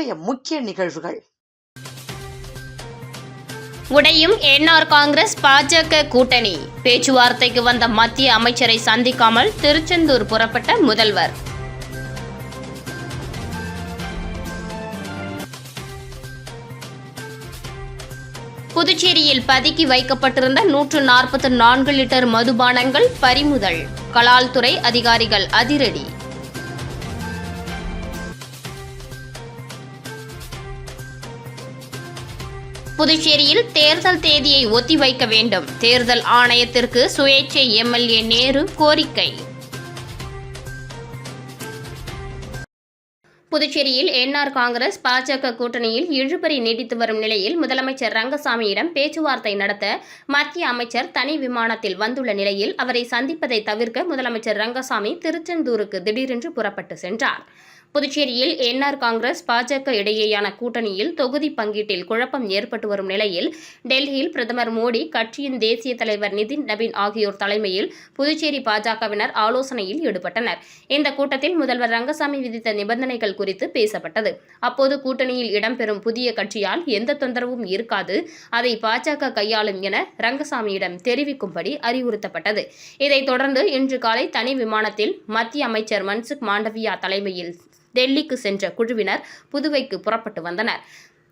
இன்றைய முக்கிய நிகழ்வுகள். உடையும் என்ஆர் காங்கிரஸ் பாஜக கூட்டணி. பேச்சுவார்த்தைக்கு வந்த மத்திய அமைச்சரை சந்திக்காமல் திருச்செந்தூர் புறப்பட்ட முதல்வர். புதுச்சேரியில் பதுக்கி வைக்கப்பட்டிருந்த 144 லிட்டர் மதுபானங்கள் பறிமுதல். கலால்துறை அதிகாரிகள் அதிரடி. புதுச்சேரியில் தேர்தல் தேதியை ஒத்திவைக்க வேண்டும். தேர்தல் ஆணையத்திற்கு சுயேட்சை எம்எல்ஏ நேரு கோரிக்கை. புதுச்சேரியில் என்ஆர் காங்கிரஸ் பாஜக கூட்டணியில் இழுபறி நீடித்து வரும் நிலையில் முதலமைச்சர் ரங்கசாமியிடம் பேச்சுவார்த்தை நடத்த மத்திய அமைச்சர் தனி விமானத்தில் வந்துள்ள நிலையில் அவரை சந்திப்பதை தவிர்க்க முதலமைச்சர் ரங்கசாமி திருச்செந்தூருக்கு திடீரென்று புறப்பட்டு சென்றார். புதுச்சேரியில் என்ஆர் காங்கிரஸ் பாஜக இடையேயான கூட்டணியில் தொகுதி பங்கீட்டில் குழப்பம் ஏற்பட்டு வரும் நிலையில் டெல்லியில் பிரதமர் மோடி, கட்சியின் தேசிய தலைவர் நிதின் நபீன் ஆகியோர் தலைமையில் புதுச்சேரி பாஜகவினர் ஆலோசனையில் ஈடுபட்டனர். இந்த கூட்டத்தில் முதல்வர் ரங்கசாமி விதித்த நிபந்தனைகள் குறித்து பேசப்பட்டது. அப்போது கூட்டணியில் இடம்பெறும் புதிய கட்சியால் எந்த தொந்தரவும் இருக்காது, அதை பாஜக கையாளும் என ரங்கசாமியிடம் தெரிவிக்கும்படி அறிவுறுத்தப்பட்டது. இதைத் தொடர்ந்து இன்று காலை தனி விமானத்தில் மத்திய அமைச்சர் மன்சுக் மாண்டவியா தலைமையில் டெல்லிக்கு சென்ற குழுவினர் புதுவைக்கு புறப்பட்டு வந்தனர்.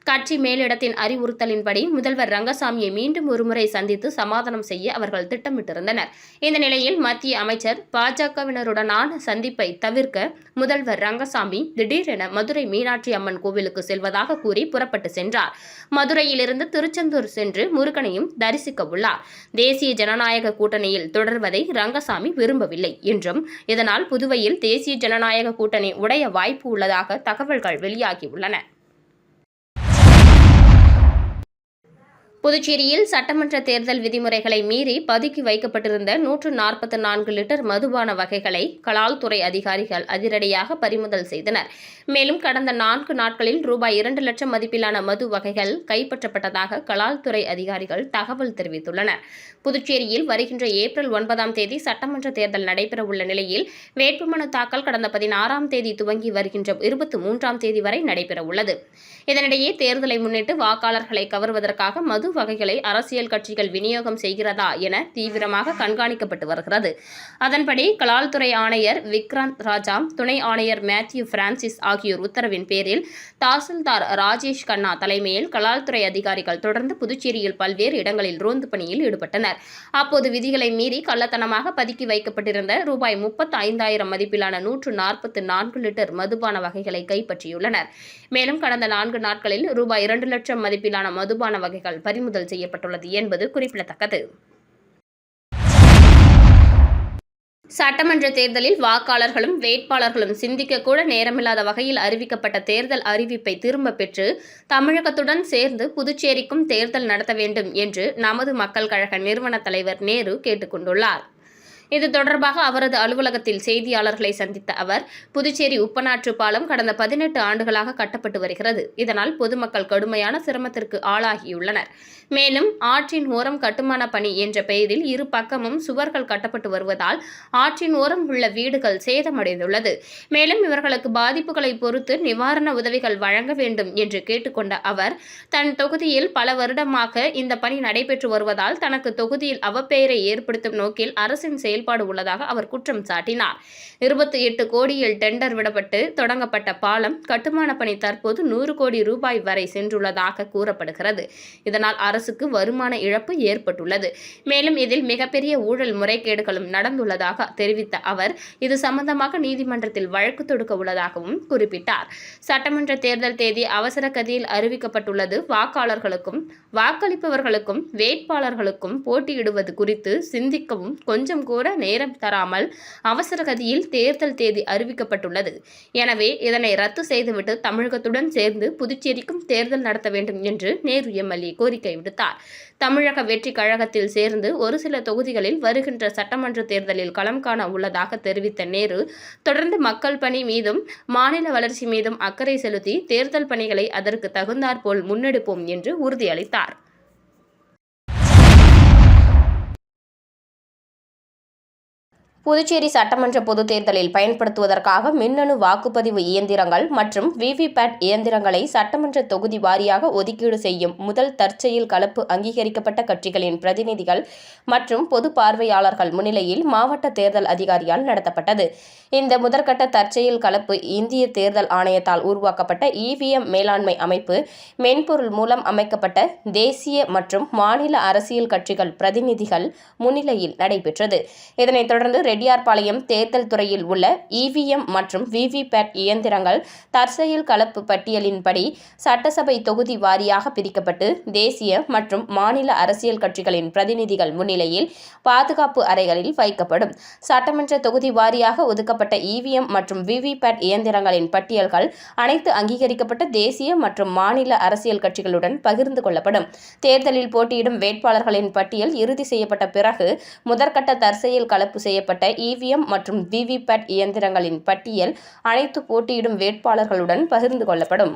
கட்சி மேலிடத்தின் அறிவுறுத்தலின்படி முதல்வர் ரங்கசாமியை மீண்டும் ஒருமுறை சந்தித்து சமாதானம் செய்ய அவர்கள் திட்டமிட்டிருந்தனர். இந்த நிலையில் மத்திய அமைச்சர் பாஜகவினருடனான சந்திப்பை தவிர்க்க முதல்வர் ரங்கசாமி திடீரென மதுரை மீனாட்சி அம்மன் கோவிலுக்கு செல்வதாக கூறி புறப்பட்டு சென்றார். மதுரையிலிருந்து திருச்செந்தூர் சென்று முருகனையும் தரிசிக்க உள்ளார். தேசிய ஜனநாயக கூட்டணியில் தொடர்வதை ரங்கசாமி விரும்பவில்லை என்றும் இதனால் புதுவையில் தேசிய ஜனநாயக கூட்டணி உடைய வாய்ப்பு உள்ளதாக தகவல்கள் வெளியாகியுள்ளன. புதுச்சேரியில் சட்டமன்ற தேர்தல் விதிமுறைகளை மீறி பதுக்கி வைக்கப்பட்டிருந்த 144 லிட்டர் மதுபான வகைகளை கலால்துறை அதிகாரிகள் அதிரடியாக பறிமுதல் செய்தனர். மேலும் கடந்த 4 நாட்களில் ரூபாய் 2 லட்சம் மதிப்பிலான மது வகைகள் கைப்பற்றப்பட்டதாக கலால்துறை அதிகாரிகள் தகவல் தெரிவித்துள்ளனர். புதுச்சேரியில் வருகின்ற ஏப்ரல் 9ஆம் தேதி சட்டமன்ற தேர்தல் நடைபெறவுள்ள நிலையில் வேட்புமனு தாக்கல் கடந்த 16ஆம் தேதி துவங்கி வருகின்ற 23ஆம் தேதி வரை நடைபெறவுள்ளது. இதனிடையே தேர்தலை முன்னிட்டு வாக்காளர்களை கவர்வதற்காக மது வகைகளை அரசியல் கட்சிகள் விநியோகம் செய்கிறதா என தீவிரமாக கண்காணிக்கப்பட்டு வருகிறது. அதன்படி கலால்துறை ஆணையர் விக்ராந்த் ராஜா, துணை ஆணையர் மேத்யூ பிரான்சிஸ் ஆகியோர் உத்தரவின் பேரில் தாசில்தார் ராஜேஷ் கண்ணா தலைமையில் கலால்துறை அதிகாரிகள் தொடர்ந்து புதுச்சேரியில் பல்வேறு இடங்களில் ரோந்து பணியில் ஈடுபட்டனர். அப்போது விதிகளை மீறி கள்ளத்தனமாக பதுக்கி வைக்கப்பட்டிருந்த ரூபாய் 35,000 மதிப்பிலான 144 லிட்டர் மதுபான வகைகளை கைப்பற்றியுள்ளனர். மேலும் கடந்த 4 நாட்களில் ரூபாய் 2 லட்சம் மதிப்பிலான மதுபான வகைகள் பறிமுதல் செய்யப்பட்டுள்ளது என்பது குறிப்பிடத்தக்கது. சட்டமன்ற தேர்தலில் வாக்காளர்களும் வேட்பாளர்களும் சிந்திக்க கூட நேரமில்லாத வகையில் அறிவிக்கப்பட்ட தேர்தல் அறிவிப்பை திரும்ப பெற்று தமிழகத்துடன் சேர்ந்து புதுச்சேரிக்கும் தேர்தல் நடத்த வேண்டும் என்று நமது மக்கள் கழக நிறுவன தலைவர் நேரு கேட்டுக் கொண்டுள்ளார். இது தொடர்பாக அவரது அலுவலகத்தில் செய்தியாளர்களை சந்தித்த அவர், புதுச்சேரி உப்பனாற்று பாலம் கடந்த 18 ஆண்டுகளாக கட்டப்பட்டு வருகிறது. இதனால் பொதுமக்கள் கடுமையான சிரமத்திற்கு ஆளாகியுள்ளனர். மேலும் ஆற்றின் ஓரம் கட்டுமான பணி என்ற பெயரில் இரு பக்கமும் சுவர்கள் கட்டப்பட்டு வருவதால் ஆற்றின் ஓரம் உள்ள வீடுகள் சேதமடைந்துள்ளது. மேலும் இவர்களுக்கு பாதிப்புகளை பொறுத்து நிவாரண உதவிகள் வழங்க வேண்டும் என்று கேட்டுக்கொண்ட அவர், தன் தொகுதியில் பல வருடமாக இந்த பணி நடைபெற்று வருவதால் தனக்கு தொகுதியில் அவப்பெயரை ஏற்படுத்தும் நோக்கில் அரசின் செயல்பாடு உள்ளதாக அவர் குற்றம் சாட்டினார். 28 கோடியில் டெண்டர் விடப்பட்டு தொடங்கப்பட்ட பாலம் கட்டுமான பணி தற்போது 100 கோடி ரூபாய் வரை சென்றுள்ளதாக கூறப்படுகிறது. இதனால் அரசுக்கு வருமான இழப்பு ஏற்பட்டுள்ளது. மேலும் இதில் மிகப்பெரிய ஊழல் முறைகேடுகளும் நடந்துள்ளதாக தெரிவித்த அவர், இது சம்பந்தமாக நீதிமன்றத்தில் வழக்கு தொடுக்க உள்ளதாகவும் குறிப்பிட்டார். சட்டமன்ற தேர்தல் தேதி அவசர கதியில் அறிவிக்கப்பட்டுள்ளது. வாக்காளர்களுக்கும் வாக்களிப்பவர்களுக்கும் வேட்பாளர்களுக்கும் போட்டியிடுவது குறித்து சிந்திக்கவும் கொஞ்சம் கூட நேரம் தராமல் அவசர கதியில் தேர்தல் தேதி அறிவிக்கப்பட்டுள்ளது. எனவே இதனை ரத்து செய்துவிட்டு தமிழகத்துடன் சேர்ந்து புதுச்சேரிக்கும் தேர்தல் நடத்த வேண்டும் என்று நேரு எம்எல்ஏ கோரிக்கை விடுத்தார். தமிழக வெற்றி கழகத்தில் சேர்ந்து ஒரு சில தொகுதிகளில் வருகின்ற சட்டமன்ற தேர்தலில் களம் காண உள்ளதாக தெரிவித்த நேரு, தொடர்ந்து மக்கள் பணி மீதும் மாநில வளர்ச்சி மீதும் அக்கறை செலுத்தி தேர்தல் பணிகளை அதற்கு தகுந்தாற்போல் முன்னெடுப்போம் என்று உறுதியளித்தார். புதுச்சேரி சட்டமன்ற பொதுத் தேர்தலில் பயன்படுத்துவதற்காக மின்னணு வாக்குப்பதிவு இயந்திரங்கள் மற்றும் விவிபேட் இயந்திரங்களை சட்டமன்ற தொகுதி வாரியாக ஒதுக்கீடு செய்யும் முதல் தற்செயல் கலப்பு அங்கீகரிக்கப்பட்ட கட்சிகளின் பிரதிநிதிகள் மற்றும் பொது பார்வையாளர்கள் முன்னிலையில் மாவட்ட தேர்தல் அதிகாரியால் நடத்தப்பட்டது. இந்த முதற்கட்ட தற்செயல் கலப்பு இந்திய தேர்தல் ஆணையத்தால் உருவாக்கப்பட்ட இவிஎம் மேலாண்மை அமைப்பு மென்பொருள் மூலம் அமைக்கப்பட்ட தேசிய மற்றும் மாநில அரசியல் கட்சிகள் பிரதிநிதிகள் முன்னிலையில் நடைபெற்றது. இதனைத் தொடர்ந்து ரெட்டியார்பாளையம் தேர்தல் துறையில் உள்ள இவிஎம் மற்றும் விவிபேட் இயந்திரங்கள் தற்செயல் கலப்பு பட்டியலின்படி சட்டசபை தொகுதி வாரியாக பிரிக்கப்பட்டு தேசிய மற்றும் மாநில அரசியல் கட்சிகளின் பிரதிநிதிகள் முன்னிலையில் பாதுகாப்பு அறைகளில் வைக்கப்படும். சட்டமன்ற தொகுதி வாரியாக ஒதுக்கப்பட்ட இவிஎம் மற்றும் விவிபேட் இயந்திரங்களின் பட்டியல்கள் அனைத்து அங்கீகரிக்கப்பட்ட தேசிய மற்றும் மாநில அரசியல் கட்சிகளுடன் பகிர்ந்து கொள்ளப்படும். தேர்தலில் போட்டியிடும் வேட்பாளர்களின் பட்டியல் இறுதி செய்யப்பட்ட பிறகு முதற்கட்ட தற்செயல் கலப்பு செய்யப்பட்ட இவிஎம் மற்றும் விவிபேட் இயந்திரங்களின் பட்டியல் அனைத்து போட்டியிடும் வேட்பாளர்களுடன் பகிர்ந்து கொள்ளப்படும்.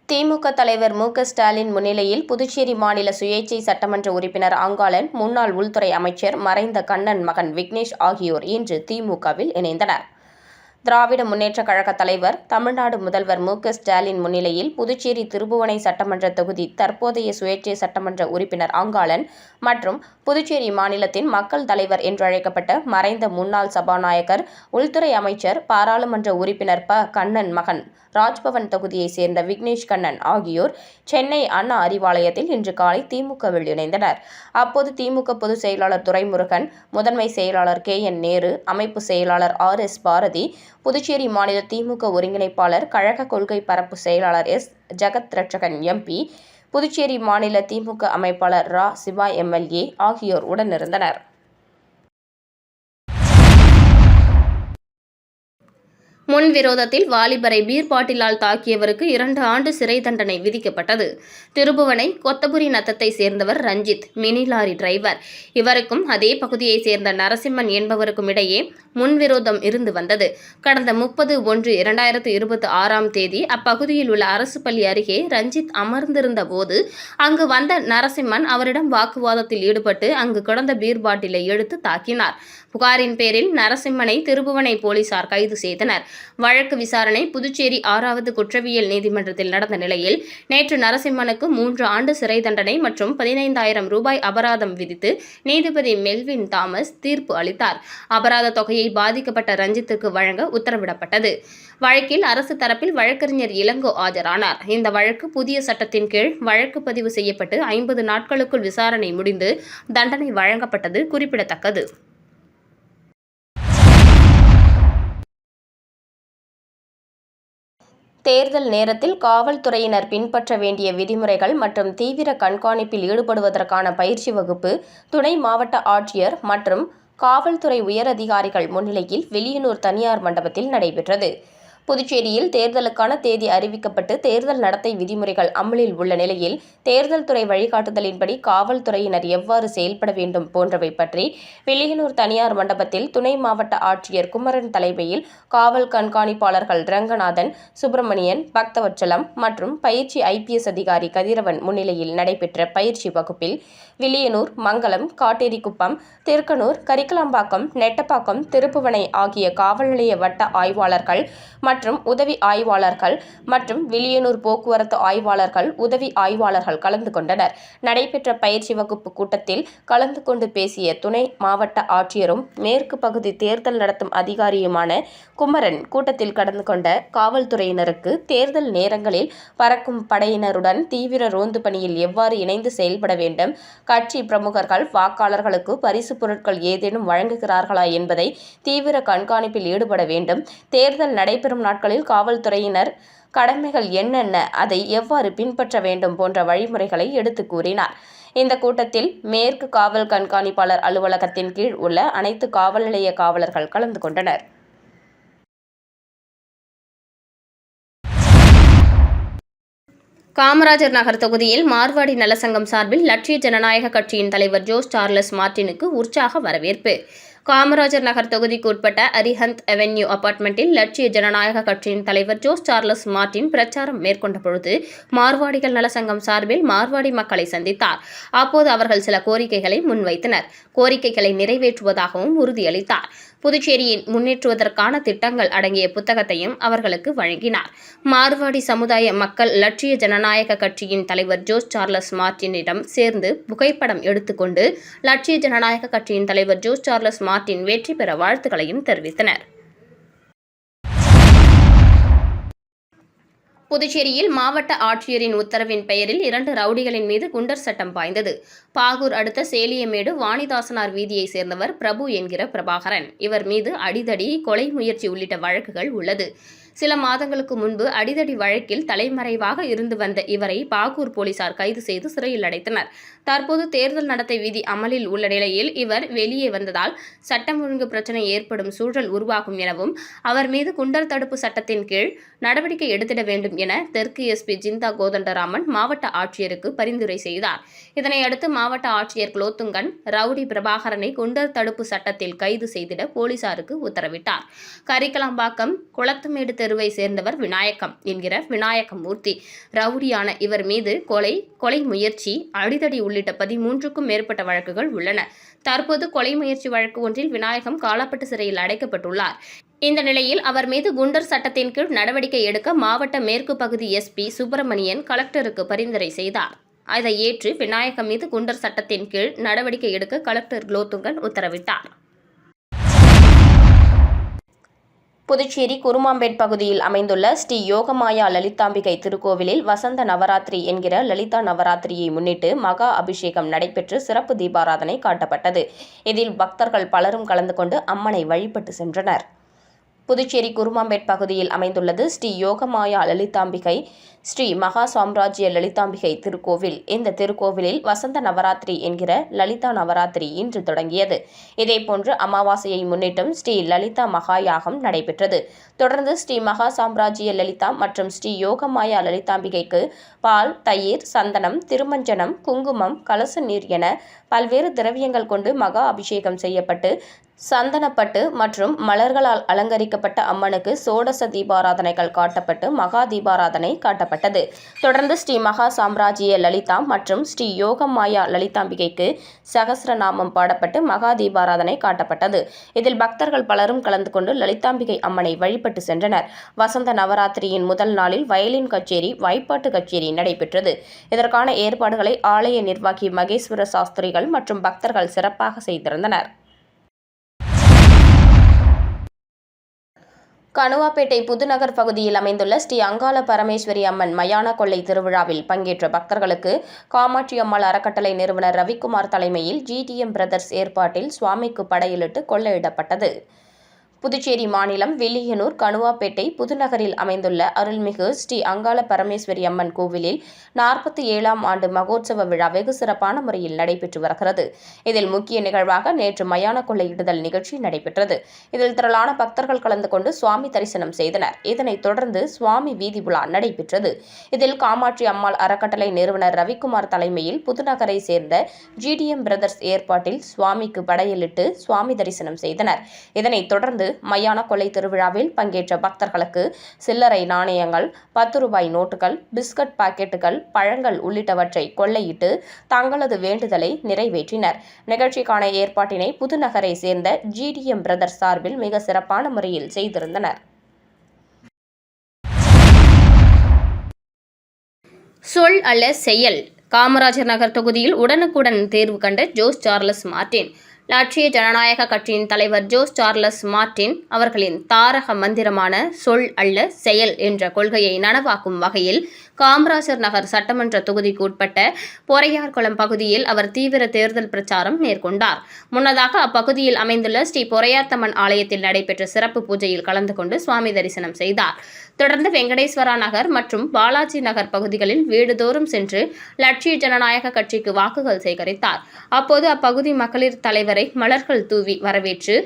திமுக தலைவர் மு.க.ஸ்டாலின் முன்னிலையில் புதுச்சேரி மாநில சுயேட்சை சட்டமன்ற உறுப்பினர் அங்காளன், முன்னாள் உள்துறை அமைச்சர் மறைந்த கண்ணன் மகன் விக்னேஷ் ஆகியோர் இன்று திமுகவில் இணைந்தனர். திராவிட முன்னேற்றக் கழக தலைவர், தமிழ்நாடு முதல்வர் மு.க.ஸ்டாலின் முன்னிலையில் புதுச்சேரி திருபுவனை சட்டமன்ற தொகுதி தற்போதைய சுயேட்சை சட்டமன்ற உறுப்பினர் அங்காளன் மற்றும் புதுச்சேரி மாநிலத்தின் மக்கள் தலைவர் என்றழைக்கப்பட்ட மறைந்த முன்னாள் சபாநாயகர், உள்துறை அமைச்சர், பாராளுமன்ற உறுப்பினர் ப. கண்ணன் மகன், ராஜ்பவன் தொகுதியைச் சேர்ந்த விக்னேஷ் கண்ணன் ஆகியோர் சென்னை அண்ணா அறிவாலயத்தில் இன்று காலை திமுகவில் இணைந்தனர். அப்போது திமுக பொதுச் செயலாளர் துரைமுருகன், முதன்மை செயலாளர் கே.என். நேரு, அமைப்பு செயலாளர் ஆர்.எஸ். பாரதி, புதுச்சேரி மாநில திமுக ஒருங்கிணைப்பாளர், கழக கொள்கை பரப்பு செயலாளர் எஸ். ஜெகத்ரட்சகன் எம்பி, புதுச்சேரி மாநில திமுக அமைப்பாளர் ரா. சிவா எம்.எல்.ஏ. ஆகியோர் உடனிருந்தனர். முன்விரோதத்தில் வாலிபரை பீர் பாட்டிலால் தாக்கியவருக்கு 2 ஆண்டு சிறை தண்டனை விதிக்கப்பட்டது. திருபுவனை கொத்தபுரி நத்தத்தை சேர்ந்தவர் ரஞ்சித், மினி லாரி டிரைவர். இவருக்கும் அதே பகுதியைச் சேர்ந்த நரசிம்மன் என்பவருக்கும் இடையே முன்விரோதம் இருந்து வந்தது. கடந்த 30/1/2026 தேதி அப்பகுதியில் உள்ள அரசு பள்ளி அருகே ரஞ்சித் அமர்ந்திருந்த போது அங்கு வந்த நரசிம்மன் அவரிடம் வாக்குவாதத்தில் ஈடுபட்டு அங்கு கிடந்த பீர் பாட்டிலை எடுத்து தாக்கினார். புகாரின் பேரில் நரசிம்மனை திருபுவனை போலீசார் கைது செய்தனர். வழக்கு விசாரணை புதுச்சேரி 6வது குற்றவியல் நீதிமன்றத்தில் நடந்த நிலையில் நேற்று நரசிம்மனுக்கு 3 ஆண்டு சிறை தண்டனை மற்றும் 15,000 ரூபாய் அபராதம் விதித்து நீதிபதி மெல்வின் தாமஸ் தீர்ப்பு அளித்தார். அபராத தொகையை பாதிக்கப்பட்ட ரஞ்சித்துக்கு வழங்க உத்தரவிடப்பட்டது. வழக்கில் அரசு தரப்பில் வழக்கறிஞர் இளங்கோ ஆஜரானார். இந்த வழக்கு புதிய சட்டத்தின் கீழ் வழக்கு பதிவு செய்யப்பட்டு 50 நாட்களுக்குள் விசாரணை முடிந்து தண்டனை வழங்கப்பட்டது குறிப்பிடத்தக்கது. தேர்தல் நேரத்தில் காவல்துறையினர் பின்பற்ற வேண்டிய விதிமுறைகள் மற்றும் தீவிர கண்காணிப்பில் ஈடுபடுவதற்கான பயிற்சி வகுப்பு துணை மாவட்ட ஆட்சியர் மற்றும் காவல்துறை உயரதிகாரிகள் முன்னிலையில் வில்லியனூர் தனியார் மண்டபத்தில் நடைபெற்றது. புதுச்சேரியில் தேர்தலுக்கான தேதி அறிவிக்கப்பட்டு தேர்தல் நடத்தை விதிமுறைகள் அமலில் உள்ள நிலையில் தேர்தல் துறை வழிகாட்டுதலின்படி காவல்துறையினர் எவ்வாறு செயல்பட வேண்டும் போன்றவை பற்றி வில்லியனூர் தனியார் மண்டபத்தில் துணை மாவட்ட ஆட்சியர் குமரன் தலைமையில் காவல் கண்காணிப்பாளர்கள் ரங்கநாதன், சுப்பிரமணியன், பக்தவச்சலம் மற்றும் பயிற்சி ஐபிஎஸ் அதிகாரி கதிரவன் முன்னிலையில் நடைபெற்ற பயிற்சி வகுப்பில் வில்லியனூர், மங்கலம், காட்டேரிக்குப்பம், திருக்கனூர், கரிக்கலாம்பாக்கம், நெட்டப்பாக்கம், திருப்புவனை ஆகிய காவல் நிலைய வட்ட ஆய்வாளர்கள் மற்றும் உதவி ஆய்வாளர்கள் மற்றும் வில்லியனூர் போக்குவரத்து ஆய்வாளர்கள், உதவி ஆய்வாளர்கள் கலந்து கொண்டனர். நடைபெற்ற பயிற்சி வகுப்பு கூட்டத்தில் கலந்து கொண்டு பேசிய துணை மாவட்ட ஆட்சியரும் மேற்கு பகுதி தேர்தல் நடத்தும் அதிகாரியுமான குமரன் கூட்டத்தில் கலந்து கொண்ட காவல்துறையினருக்கு தேர்தல் நேரங்களில் பறக்கும் படையினருடன் தீவிர ரோந்து பணியில் எவ்வாறு இணைந்து செயல்பட வேண்டும், கட்சி பிரமுகர்கள் வாக்காளர்களுக்கு பரிசு பொருட்கள் ஏதேனும் வழங்குகிறார்களா என்பதை தீவிர கண்காணிப்பில் ஈடுபட வேண்டும், தேர்தல் நடைபெறும் நாட்களில் காவல்துறையினர் கடமைகள் என்னென்ன, அதை எவ்வாறு பின்பற்ற வேண்டும் போன்ற வழிமுறைகளை எடுத்து கூறினார். இந்த கூட்டத்தில் மேற்கு காவல் கண்காணிப்பாளர் அலுவலகத்தின் கீழ் உள்ள அனைத்து காவல் நிலைய காவலர்கள் கலந்து கொண்டனர். காமராஜர் நகர் தொகுதியில் மார்வாடி நலசங்கம் சார்பில் லட்சிய ஜனநாயக கட்சியின் தலைவர் ஜோஸ் சார்லஸ் மார்டினுக்கு உற்சாக வரவேற்பு. காமராஜர் நகர் தொகுதிக்கு உட்பட்ட அரிஹந்த் அவென்யூ அபார்ட்மெண்டில் லட்சிய ஜனநாயக கட்சியின் தலைவர் ஜோஸ் சார்லஸ் மார்டின் பிரச்சாரம் மேற்கொண்ட பொழுது மார்வாடிகள் நலசங்கம் சார்பில் மார்வாடி மக்களை சந்தித்தார். அப்போது அவர்கள் சில கோரிக்கைகளை முன்வைத்தனர். கோரிக்கைகளை நிறைவேற்றுவதாகவும் உறுதியளித்தார். புதுச்சேரியின் முன்னேற்றுவதற்கான திட்டங்கள் அடங்கிய புத்தகத்தையும் அவர்களுக்கு வழங்கினார். மார்வாடி சமுதாய மக்கள் லட்சிய ஜனநாயக கட்சியின் தலைவர் ஜோஸ் சார்லஸ் மார்டினிடம் சேர்ந்து புகைப்படம் எடுத்துக்கொண்டு லட்சிய ஜனநாயக கட்சியின் தலைவர் ஜோஸ் சார்லஸ் மார்டின் வெற்றி பெற வாழ்த்துக்களையும் தெரிவித்தனர். புதுச்சேரியில் மாவட்ட ஆட்சியரின் உத்தரவின் பெயரில் 2 ரவுடிகளின் மீது குண்டர் சட்டம் பாய்ந்தது. பாகூர் அடுத்த சேலியமேடு வாணிதாசனார் வீதியை சேர்ந்தவர் பிரபு என்கிற பிரபாகரன். இவர் மீது அடிதடி, கொலை முயற்சி உள்ளிட்ட வழக்குகள் உள்ளது. சில மாதங்களுக்கு முன்பு அடிதடி வழக்கில் தலைமறைவாக இருந்து வந்த இவரை பாகூர் போலீசார் கைது செய்து சிறையில் அடைத்தனர். தற்போது தேர்தல் நடத்தை விதி அமலில் உள்ள நிலையில் இவர் வெளியே வந்ததால் சட்டம் ஒழுங்கு பிரச்சினை ஏற்படும் சூழல் உருவாகும் எனவும் அவர் மீது குண்டர் தடுப்பு சட்டத்தின் கீழ் நடவடிக்கை எடுத்திட வேண்டும் என தெற்கு எஸ்பி ஜிந்தா கோதண்டராமன் மாவட்ட ஆட்சியருக்கு பரிந்துரை செய்தார். இதனையடுத்து மாவட்ட ஆட்சியர் குலோத்துங்கன் ரவுடி பிரபாகரனை குண்டர் தடுப்பு சட்டத்தில் கைது செய்திட போலீசாருக்கு உத்தரவிட்டார். கரிக்கலாம்பாக்கம் குளத்துமேடு தெருவை சேர்ந்தவர் விநாயகம் என்கிற விநாயகமூர்த்தி. ரவுடியான இவர் மீது கொலை முயற்சி, அடிதடி உள்ளிட்ட 13க்கும் மேற்பட்ட வழக்குகள் உள்ளன. தற்போது கொலை முயற்சி வழக்கு ஒன்றில் விநாயகம் காலாப்பட்டு சிறையில் அடைக்கப்பட்டுள்ளார். இந்த நிலையில் அவர் மீது குண்டர் சட்டத்தின் கீழ் நடவடிக்கை எடுக்க மாவட்ட மேற்கு பகுதி எஸ்பி சுப்பிரமணியன் கலெக்டருக்கு பரிந்துரை செய்தார். அதை ஏற்று விநாயகம் மீது குண்டர் சட்டத்தின் கீழ் நடவடிக்கை எடுக்க கலெக்டர் குலோத்துங்கன் உத்தரவிட்டார். புதுச்சேரி குருமாம்பேட் பகுதியில் அமைந்துள்ள ஸ்ரீ யோகமாயா லலிதாம்பிகை திருக்கோவிலில் வசந்த நவராத்திரி என்கிற லலிதா நவராத்திரியை முன்னிட்டு மகா அபிஷேகம் நடைபெற்று சிறப்பு தீபாராதனை காட்டப்பட்டது. இதில் பக்தர்கள் பலரும் கலந்து கொண்டு அம்மனை வழிபட்டு சென்றனர். புதுச்சேரி குருமாம்பேட் பகுதியில் அமைந்துள்ளது ஸ்ரீ யோகமாயா லலிதாம்பிகை ஸ்ரீ மகா சாம்ராஜ்ய லலிதாம்பிகை திருக்கோவில். இந்த திருக்கோவிலில் வசந்த நவராத்திரி என்கிற லலிதா நவராத்திரி இன்று தொடங்கியது. இதேபோன்று அமாவாசையை முன்னிட்டும் ஸ்ரீ லலிதா மகாயாகம் நடைபெற்றது. தொடர்ந்து ஸ்ரீ மகா சாம்ராஜ்ய லலிதா மற்றும் ஸ்ரீ யோகமாயா லலிதாம்பிகைக்கு பால், தயிர், சந்தனம், திருமஞ்சனம், குங்குமம், கலச நீர் என பல்வேறு திரவியங்கள் கொண்டு மகா அபிஷேகம் செய்யப்பட்டு சந்தனப்பட்டு மற்றும் மலர்களால் அலங்கரிக்கப்பட்ட அம்மனுக்கு சோடச தீபாராதனைகள் காட்டப்பட்டு மகா தீபாராதனை காட்டப்பட்டது. தொடர்ந்து ஸ்ரீ மகா சாம்ராஜ்ய லலிதா மற்றும் ஸ்ரீ யோகமாயா லலிதாம்பிகைக்கு சகஸ்ரநாமம் பாடப்பட்டு மகா தீபாராதனை காட்டப்பட்டது. இதில் பக்தர்கள் பலரும் கலந்து கொண்டு லலிதாம்பிகை அம்மனை வழிபட்டு சென்றனர். வசந்த நவராத்திரியின் முதல் நாளில் வயலின் கச்சேரி, வாய்ப்பாட்டு கச்சேரி நடைபெற்றது. இதற்கான ஏற்பாடுகளை ஆலய நிர்வாகி மகேஸ்வர சாஸ்திரிகள் மற்றும் பக்தர்கள் சிறப்பாக செய்திருந்தனர். கணுவாப்பேட்டை புதுநகர் பகுதியில் அமைந்துள்ள ஸ்ரீ அங்காள பரமேஸ்வரி அம்மன் மயான கொள்ளை திருவிழாவில் பங்கேற்ற பக்தர்களுக்கு காமாட்சி அம்மாள் அறக்கட்டளை நிறுவனர் ரவிக்குமார் தலைமையில் GTM பிரதர்ஸ் ஏற்பாட்டில் சுவாமிக்கு படையலிட்டு கொள்ளையிடப்பட்டது. புதுச்சேரி மாநிலம் வில்லியனூர் கணுவாப்பேட்டை புதுநகரில் அமைந்துள்ள அருள்மிகு ஸ்ரீ அங்காள பரமேஸ்வரி அம்மன் கோவிலில் 47ஆம் ஆண்டு மகோற்சவ விழா வெகு சிறப்பான முறையில் நடைபெற்று வருகிறது. இதில் முக்கிய நிகழ்வாக நேற்று மயான கொள்ளையிடுதல் நிகழ்ச்சி நடைபெற்றது. இதில் திரளான பக்தர்கள் கலந்து கொண்டு சுவாமி தரிசனம் செய்தனர். இதனைத் தொடர்ந்து சுவாமி வீதி உலா நடைபெற்றது. இதில் காமாட்சி அம்மாள் அறக்கட்டளை நிறுவனர் ரவிக்குமார் தலைமையில் புதுநகரை சேர்ந்த GTM பிரதர்ஸ் ஏற்பாட்டில் சுவாமிக்கு படையலிட்டு சுவாமி தரிசனம் செய்தனர். இதனைத் தொடர்ந்து மயான கொள்ளை திருவிழாவில் பங்கேற்ற பக்தர்களுக்கு சில்லறை நாணயங்கள், 10 ரூபாய் நோட்டுகள், பிஸ்கட் பாக்கெட்டுகள், பழங்கள் உள்ளிட்டவற்றை கொள்ளையிட்டு தங்களது வேண்டுதலை நிறைவேற்றினர். நிகழ்ச்சிக்கான ஏற்பாட்டினை புதுநகரை சேர்ந்த GTM பிரதர்ஸ் சார்பில் மிக சிறப்பான முறையில் செய்திருந்தனர். சொல் அல்ல செயல். காமராஜர் நகர் தொகுதியில் உடனுக்குடன் தேர்வு கண்ட ஜோஸ் சார்லஸ் மார்டின். லட்சிய ஜனநாயக கட்சியின் தலைவர் ஜோஸ் சார்லஸ் மார்டின் அவர்களின் தாரக மந்திரமான சொல் அல்ல செயல் என்ற கொள்கையை நனவாக்கும் வகையில் காமராஜர் நகர் சட்டமன்ற தொகுதிக்கு உட்பட்ட பொறையார்குளம் பகுதியில் அவர் தீவிர தேர்தல் பிரச்சாரம் மேற்கொண்டார். முன்னதாக அப்பகுதியில் அமைந்துள்ள ஸ்ரீ பொறையாத்தம்மன் ஆலயத்தில் நடைபெற்ற சிறப்பு பூஜையில் கலந்து கொண்டு சுவாமி தரிசனம் செய்தார். தொடர்ந்து வெங்கடேஸ்வரா நகர் மற்றும் பாலாஜி நகர் பகுதிகளில் வீடுதோறும் சென்று லட்சிய ஜனநாயக கட்சிக்கு வாக்குகள் சேகரித்தார். அப்போது அப்பகுதி மகளிர் தலைவரை மலர்கள் தூவி வரவேற்று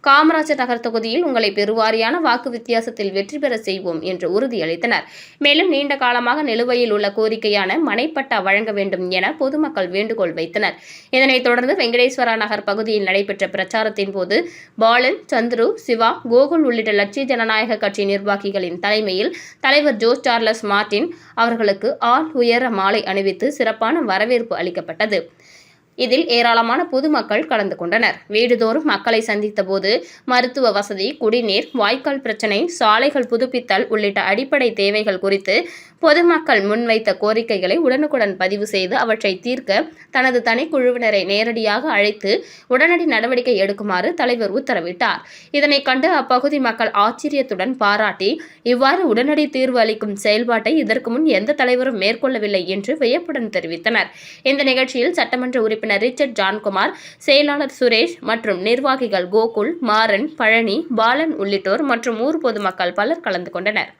காமராஜர் நகர் தொகுதியில் உங்களை பெருவாரியான வாக்கு வித்தியாசத்தில் வெற்றி பெற செய்வோம் என்று உறுதியளித்தனர். மேலும் நீண்ட காலமாக நிலுவையில் உள்ள கோரிக்கையான மனைப்பட்டா வழங்க வேண்டும் என பொதுமக்கள் வேண்டுகோள் வைத்தனர். இதனைத் தொடர்ந்து வெங்கடேஸ்வரா நகர் பகுதியில் நடைபெற்ற பிரச்சாரத்தின் போது பாலன், சந்துரு, சிவா, கோகுல் உள்ளிட்ட லட்சிய ஜனநாயக கட்சி நிர்வாகிகளின் தலைமையில் தலைவர் ஜோஸ் சார்லஸ் மார்டின் அவர்களுக்கு ஆள் உயர மாலை அணிவித்து சிறப்பான வரவேற்பு அளிக்கப்பட்டது. இதில் ஏராளமான பொதுமக்கள் கலந்து கொண்டனர். வீடுதோறும் மக்களை சந்தித்த போது மருத்துவ வசதி, குடிநீர், வாய்க்கால் பிரச்சினை, சாலைகள் புதுப்பித்தல் உள்ளிட்ட அடிப்படை தேவைகள் குறித்து பொதுமக்கள் முன்வைத்த கோரிக்கைகளை உடனுக்குடன் பதிவு செய்து அவற்றை தீர்க்க தனது தனிக்குழுவினரை நேரடியாக அழைத்து உடனடி நடவடிக்கை எடுக்குமாறு தலைவர் உத்தரவிட்டார். இதனை கண்டு அப்பகுதி மக்கள் ஆச்சரியத்துடன் பாராட்டி, இவ்வாறு உடனடி தீர்வு அளிக்கும் செயல்பாட்டை இதற்கு முன் எந்த தலைவரும் மேற்கொள்ளவில்லை என்று வியப்புடன் தெரிவித்தனர். இந்த நிகழ்ச்சியில் சட்டமன்ற உறுப்பினர் ரிச்சர்ட் ஜான்குமார், செயலாளர் சுரேஷ் மற்றும் நிர்வாகிகள் கோகுல், மாறன், பழனி, பாலன் உள்ளிட்டோர் மற்றும் ஊர் பொதுமக்கள் பலர் கலந்து கொண்டனர்.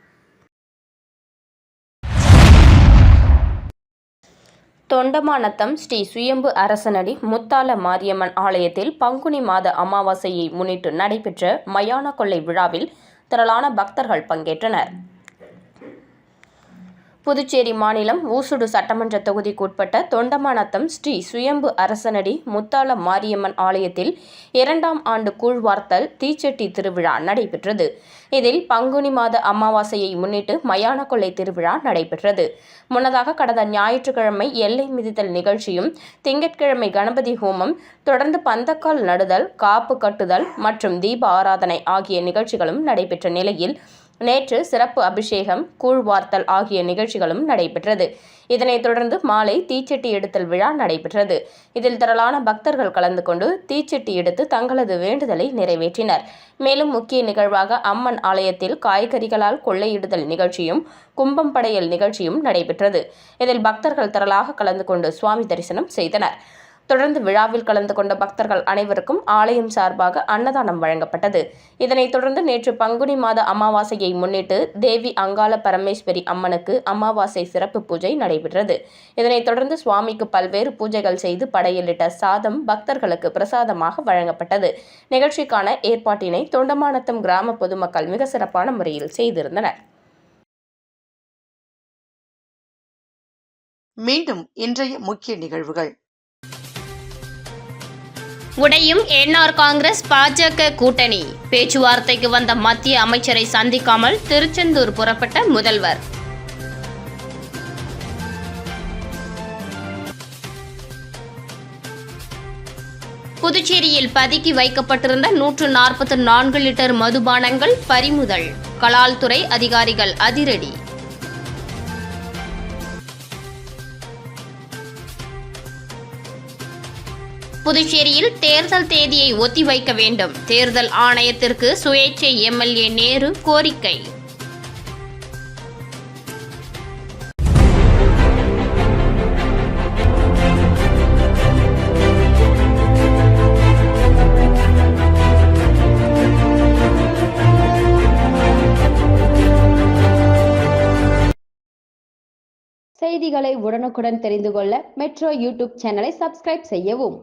தொண்டமாநத்தம் ஸ்ரீ சுயம்பு அரசனடி முத்தால மாரியம்மன் ஆலயத்தில் பங்குனி மாத அமாவாசையை முன்னிட்டு நடைபெற்ற மயான கொள்ளை விழாவில் திரளான பக்தர்கள் பங்கேற்றனர். புதுச்சேரி மாநிலம் ஊசுடு சட்டமன்ற தொகுதிக்குட்பட்ட தொண்டமாநத்தம் ஸ்ரீ சுயம்பு அரசனடி முத்தால மாரியம்மன் ஆலயத்தில் 2ஆம் ஆண்டு கூழ்வார்த்தல் தீச்சட்டி திருவிழா நடைபெற்றது. இதில் பங்குனி மாத அமாவாசையை முன்னிட்டு மயான கொள்ளை திருவிழா நடைபெற்றது. முன்னதாக கடந்த ஞாயிற்றுக்கிழமை எல்லை மிதித்தல் நிகழ்ச்சியும், திங்கட்கிழமை கணபதி ஹோமம், தொடர்ந்து பந்தக்கால் நடுதல், காப்பு கட்டுதல் மற்றும் தீப ஆராதனை ஆகிய நிகழ்ச்சிகளும் நடைபெற்ற நிலையில் நேற்று சிறப்பு அபிஷேகம், கூழ்வார்த்தல் ஆகிய நிகழ்ச்சிகளும் நடைபெற்றது. இதனைத் தொடர்ந்து மாலை தீச்சட்டி எடுத்தல் விழா நடைபெற்றது. இதில் திரளான பக்தர்கள் கலந்து கொண்டு தீச்சட்டி எடுத்து தங்களது வேண்டுதலை நிறைவேற்றினர். மேலும் முக்கிய நிகழ்வாக அம்மன் ஆலயத்தில் காய்கறிகளால் கொள்ளையிடுதல் நிகழ்ச்சியும், கும்பம் படையல் நிகழ்ச்சியும் நடைபெற்றது. இதில் பக்தர்கள் திரளாக கலந்து கொண்டு சுவாமி தரிசனம் செய்தனர். தொடர்ந்து விழாவில் கலந்து கொண்ட பக்தர்கள் அனைவருக்கும் ஆலயம் சார்பாக அன்னதானம் வழங்கப்பட்டது. இதனைத் தொடர்ந்து நேற்று பங்குனி மாத அமாவாசையை முன்னிட்டு தேவி அங்காள பரமேஸ்வரி அம்மனுக்கு அமாவாசை சிறப்பு பூஜை நடைபெற்றது. இதனைத் தொடர்ந்து சுவாமிக்கு பல்வேறு பூஜைகள் செய்து படையலிட்ட சாதம் பக்தர்களுக்கு பிரசாதமாக வழங்கப்பட்டது. நிகழ்ச்சிக்கான ஏற்பாட்டினை தொண்டமாநத்தம் கிராம பொதுமக்கள் மிக சிறப்பான முறையில் செய்திருந்தனர். மீண்டும் இன்றைய முக்கிய நிகழ்வுகள். உடையும் என்ஆர் காங்கிரஸ் பாஜக கூட்டணி. பேச்சுவார்த்தைக்கு வந்த மத்திய அமைச்சரை சந்திக்காமல் திருச்செந்தூர் புறப்பட்ட முதல்வர். புதுச்சேரியில் பதுக்கி வைக்கப்பட்டிருந்த 144 லிட்டர் மதுபானங்கள் பறிமுதல். கலால் துறை அதிகாரிகள் அதிரடி. புதுச்சேரியில் தேர்தல் தேதியை ஒத்திவைக்க வேண்டும். தேர்தல் ஆணையத்திற்கு சுயேட்சை எம்எல்ஏ நேரு கோரிக்கை. செய்திகளை உடனுக்குடன் தெரிந்து கொள்ள மெட்ரோ யூடியூப் சேனலை சப்ஸ்கிரைப் செய்யவும்.